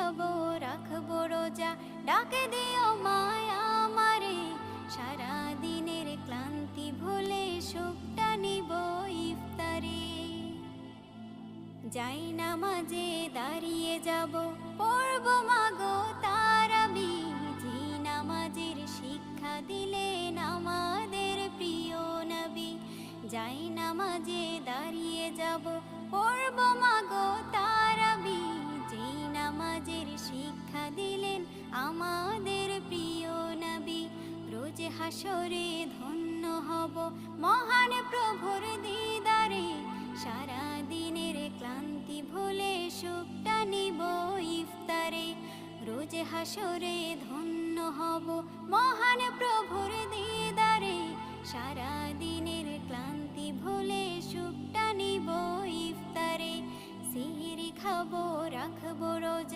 খাবো রাখবো রোজা, ডাকে দিও মায়া আমারে, সারা দিনের ক্লান্তি ভুলে সুখটা নিব ইফতারে। যাই নামাজে দাঁড়িয়ে যাব, পড়ব মাগো তারাবি, যে নামাজের শিক্ষা দিলেন আমাদের প্রিয় নবী। যাই নামাজে দাঁড়িয়ে যাব, পড়ব মাগো তারাবি, যে নামাজের শিক্ষা দিলেন আমাদের প্রিয় নবী। রোজ হাসরে ধন্য হব মহান প্রভুর দিদারে, সারা দিনের ক্লান্তি ভুলে সুখটা নিব ইফতারে। রোজ হাসরে ধন্য হব মহান প্রভুর দিদারে, সারা দিনের ক্লান্তি ভুলে সুখটা নিব ইফতারে। সিহরি খাবো রাখবো রোজা,